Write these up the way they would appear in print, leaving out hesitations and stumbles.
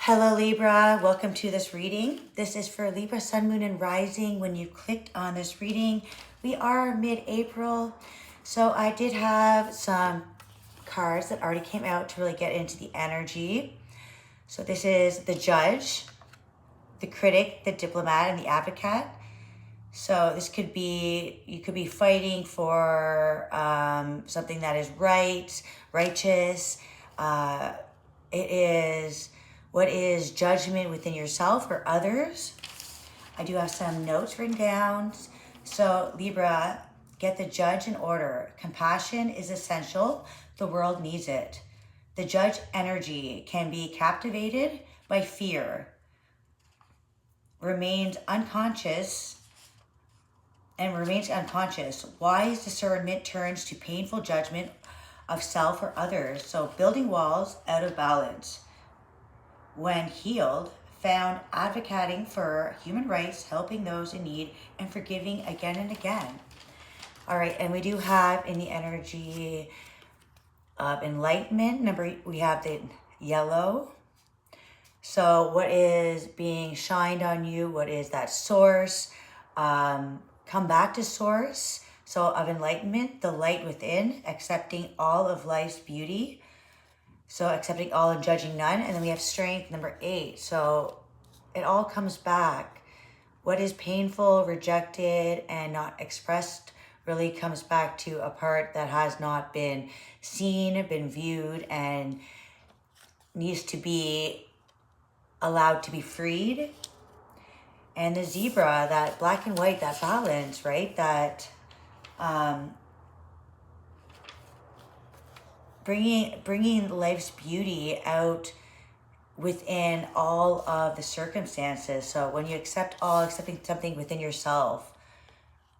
Hello Libra, welcome to this reading. This is for Libra, Sun, Moon, and Rising. When you clicked on this reading, we are mid-April. So I did have some cards that already came out to really get into the energy. So this is the Judge, the Critic, the Diplomat, and the Advocate. So this could be, you could be fighting for something that is right, righteous. It is, what is judgment within yourself or others? I do have some notes written down. So Libra, get the Judge in order. Compassion is essential. The world needs it. The Judge energy can be captivated by fear, remains unconscious. Wise discernment turns to painful judgment of self or others. So building walls out of balance. When healed, found advocating for human rights, helping those in need, and forgiving again and again. All right, and we do have in the energy of enlightenment, we have the yellow. So what is being shined on you? What is that source? Come back to source. So of enlightenment, the light within, accepting all of life's beauty. So accepting all and judging none. And then we have strength, number 8. So it all comes back. What is painful, rejected, and not expressed really comes back to a part that has not been seen, been viewed, and needs to be allowed to be freed. And the zebra, that black and white, that balance, right? That bringing life's beauty out within all of the circumstances. So when you accepting something within yourself,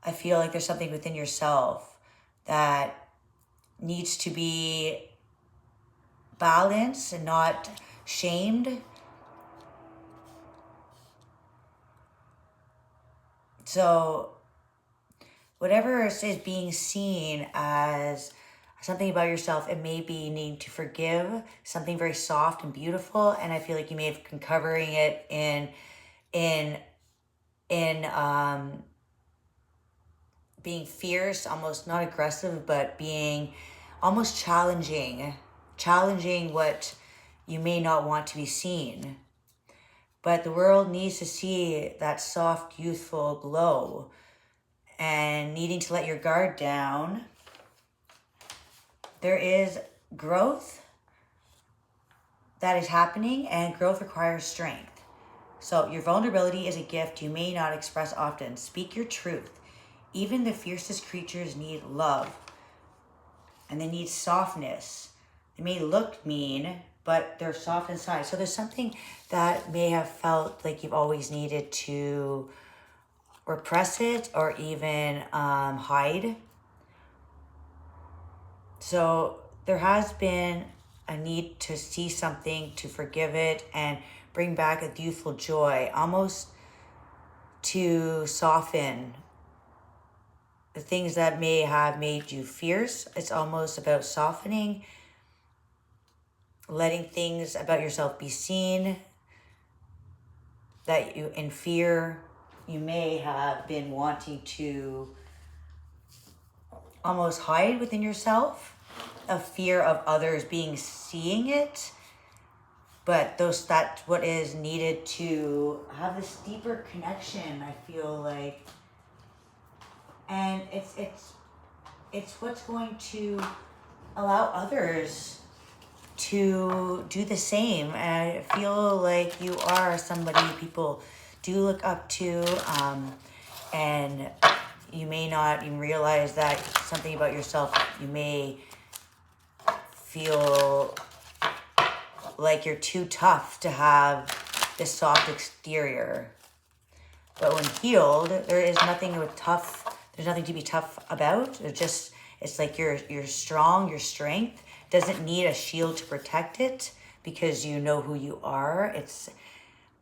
I feel like there's something within yourself that needs to be balanced and not shamed. So whatever is being seen as something about yourself, it may be needing to forgive, something very soft and beautiful. And I feel like you may have been covering it in being fierce, almost not aggressive, but being almost challenging what you may not want to be seen. But the world needs to see that soft, youthful glow, and needing to let your guard down. There is growth that is happening, and growth requires strength. So your vulnerability is a gift you may not express often. Speak your truth. Even the fiercest creatures need love, and they need softness. They may look mean, but they're soft inside. So there's something that may have felt like you've always needed to repress it or even hide. So there has been a need to see something, to forgive it, and bring back a youthful joy, almost to soften the things that may have made you fierce. It's almost about softening, letting things about yourself be seen that you, in fear, you may have been wanting to almost hide within yourself, a fear of others seeing it. But that's what is needed to have this deeper connection, I feel like. And it's what's going to allow others to do the same. And I feel like you are somebody people do look up to, and you may not even realize that something about yourself, you may feel like you're too tough to have this soft exterior. But when healed, there is nothing there's nothing to be tough about. It's like you're strong, your strength doesn't need a shield to protect it because you know who you are.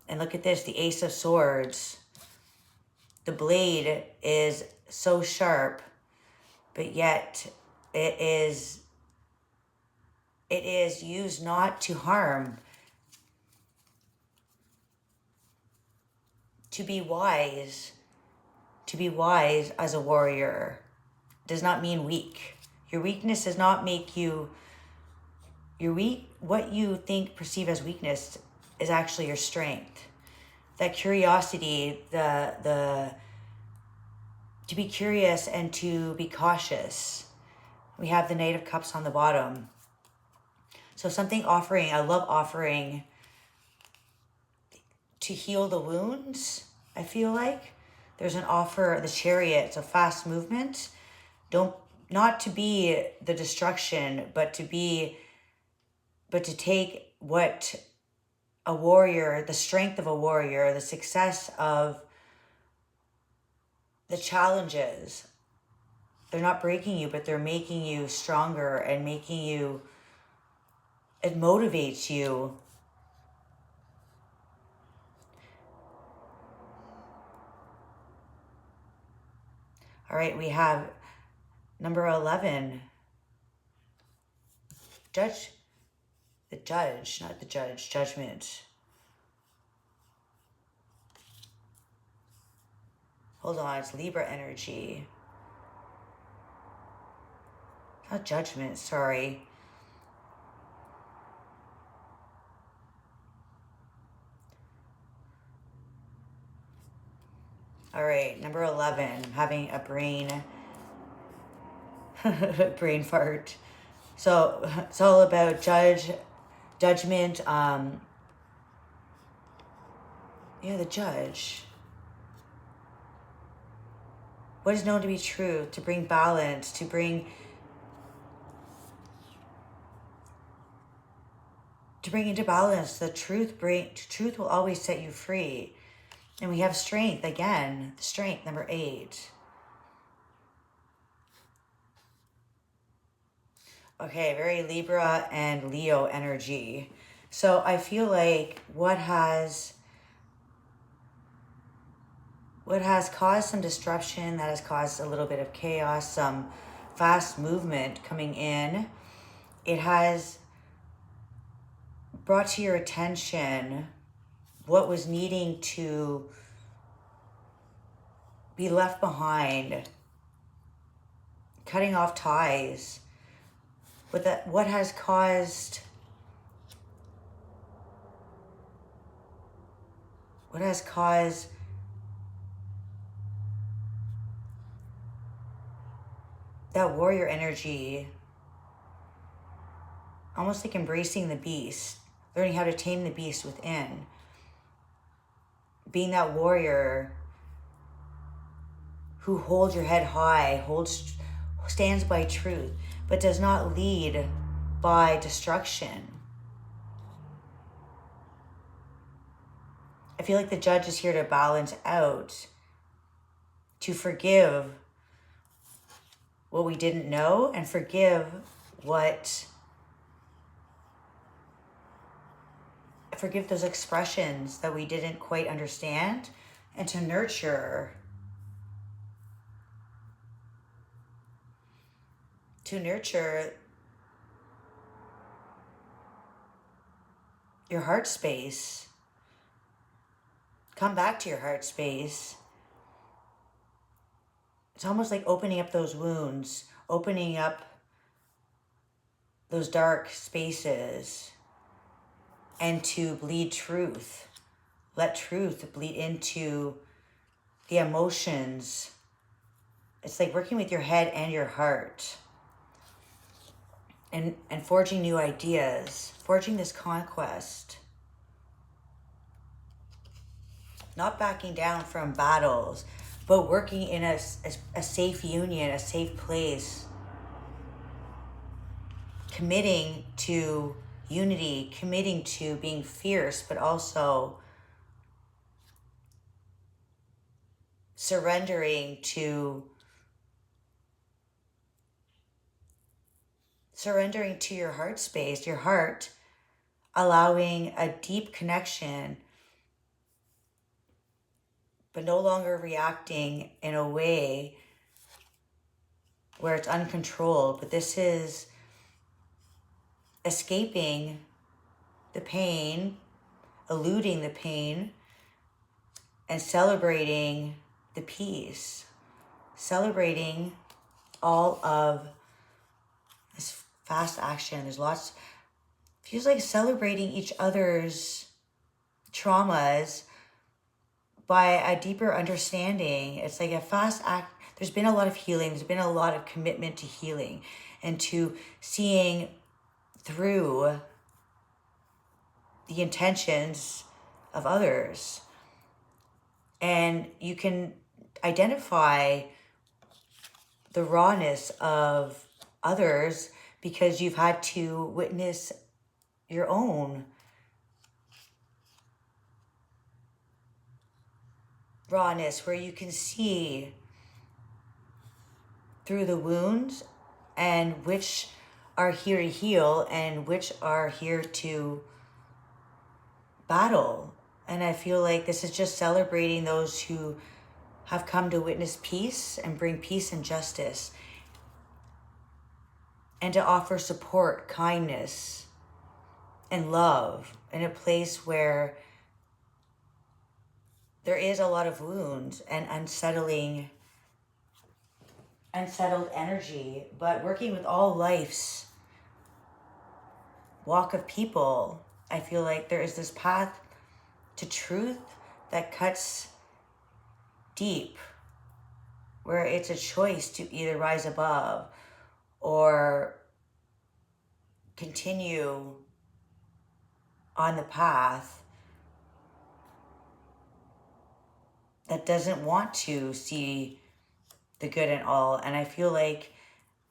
And look at this, the Ace of Swords. The blade is so sharp, but yet it is used not to harm. to be wise as a warrior does not mean weak. Your weakness does not make you, what you perceive as weakness is actually your strength. That curiosity, to be curious and to be cautious. We have the Knight of Cups on the bottom. So something offering, a love offering to heal the wounds, I feel like. There's an offer, the Chariot, it's a fast movement. Not to be the destruction, but to take what a warrior, the strength of a warrior, the success of the challenges. They're not breaking you, but they're making you stronger and it motivates you. All right, we have number 11. Judgment. Hold on, it's Libra energy. Not judgment, sorry. All right, number 11. I'm having a brain fart. So it's all about judgment. The judge. What is known to be true, to bring balance, to bring into balance the truth. Truth will always set you free. And we have strength again, strength, number 8. Okay, very Libra and Leo energy. So I feel like what has caused some disruption, that has caused a little bit of chaos, some fast movement coming in, it has brought to your attention what was needing to be left behind, cutting off ties. What has caused that warrior energy, almost like embracing the beast, learning how to tame the beast within, being that warrior who holds your head high, stands by truth, but does not lead by destruction. I feel like the judge is here to balance out, to forgive what we didn't know and forgive those expressions that we didn't quite understand, and to nurture your heart space. Come back to your heart space. It's almost like opening up those wounds, opening up those dark spaces, and to bleed truth. Let truth bleed into the emotions. It's like working with your head and your heart. And forging new ideas, forging this conquest. Not backing down from battles, but working in a safe union, a safe place. Committing to unity, committing to being fierce, but also surrendering to your heart space, your heart, allowing a deep connection, but no longer reacting in a way where it's uncontrolled. But this is escaping the pain, eluding the pain, and celebrating the peace, celebrating all of this fast action. There's lots, feels like celebrating each other's traumas by a deeper understanding. It's like a fast act. There's been a lot of healing. There's been a lot of commitment to healing and to seeing through the intentions of others. And you can identify the rawness of others because you've had to witness your own rawness, where you can see through the wounds and which are here to heal and which are here to battle. And I feel like this is just celebrating those who have come to witness peace and bring peace and justice, and to offer support, kindness, and love in a place where there is a lot of wounds and unsettled energy. But working with all life's walk of people, I feel like there is this path to truth that cuts deep, where it's a choice to either rise above or continue on the path that doesn't want to see the good in all. And I feel like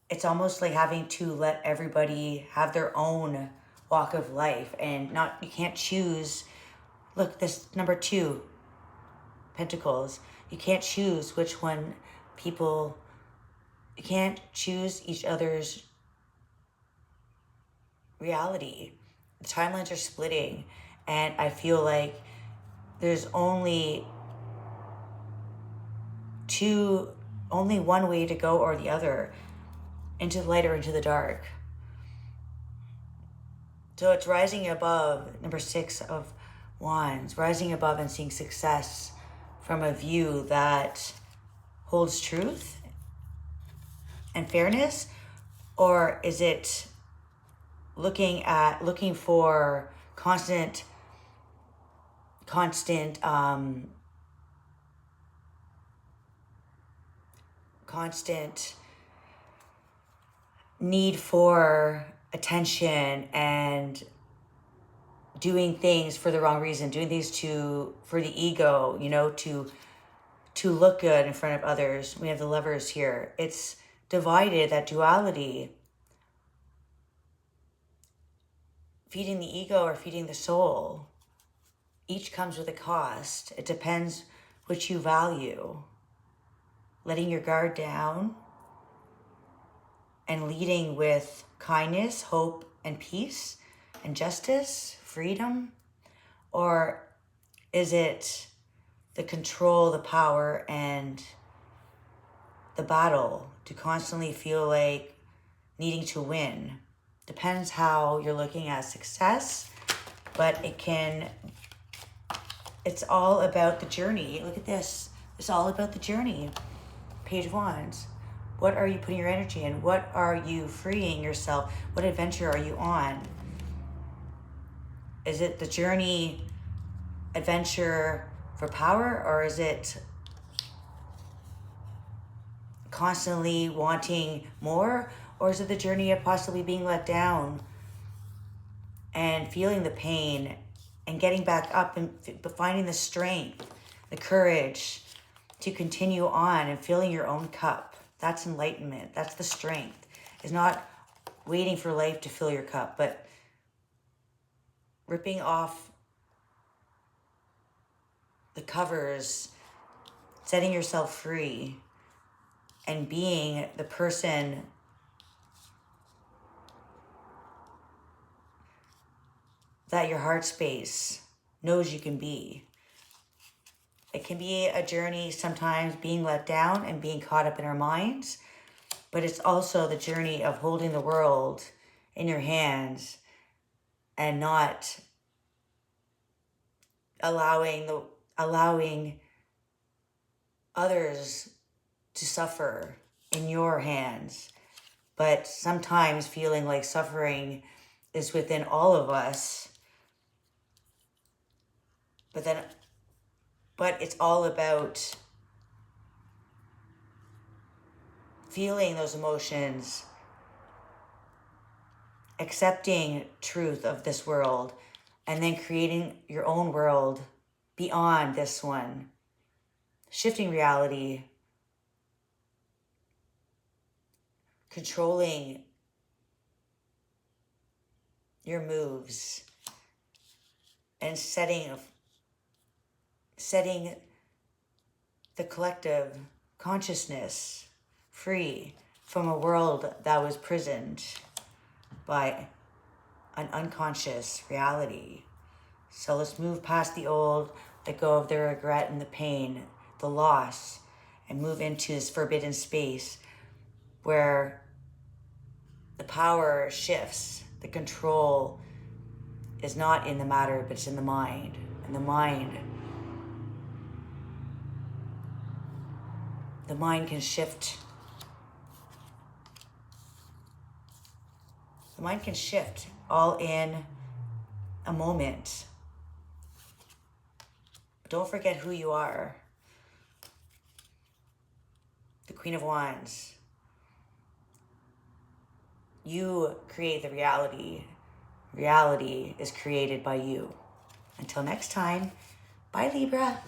it's almost like having to let everybody have their own walk of life, and not, you can't choose. Look, this number 2, Pentacles. You can't choose which one people, you can't choose each other's reality. The timelines are splitting, and I feel like there's only one way to go, or the other, into the light or into the dark. So it's rising above, number 6 of Wands, rising above and seeing success from a view that holds truth and fairness? Or is it looking for constant need for attention and doing things for the wrong reason, doing things for the ego, to look good in front of others? We have the Lovers here. It's divided, that duality. Feeding the ego or feeding the soul. Each comes with a cost. It depends which you value. Letting your guard down and leading with kindness, hope, and peace, and justice, freedom? Or is it the control, the power, and the battle to constantly feel like needing to win? Depends how you're looking at success, but it's all about the journey. Look at this. It's all about the journey. Page of Wands. What are you putting your energy in? What are you freeing yourself? What adventure are you on? Is it the journey, adventure for power, or is it constantly wanting more? Or is it the journey of possibly being let down and feeling the pain and getting back up and finding the strength, the courage to continue on and filling your own cup? That's enlightenment. That's the strength. It's not waiting for life to fill your cup, but ripping off the covers, setting yourself free, and being the person that your heart space knows you can be. It can be a journey sometimes being let down and being caught up in our minds, but it's also the journey of holding the world in your hands and not allowing others to suffer in your hands. But sometimes feeling like suffering is within all of us. But it's all about feeling those emotions, accepting truth of this world, and then creating your own world beyond this one, shifting reality, controlling your moves, and setting the collective consciousness free from a world that was prisoned by an unconscious reality. So let's move past the old, let go of the regret and the pain, the loss, and move into this forbidden space where the power shifts, the control is not in the matter, but it's in the mind. And the mind can shift. The mind can shift all in a moment. But don't forget who you are. The Queen of Wands. You create the reality. Reality is created by you. Until next time, bye Libra.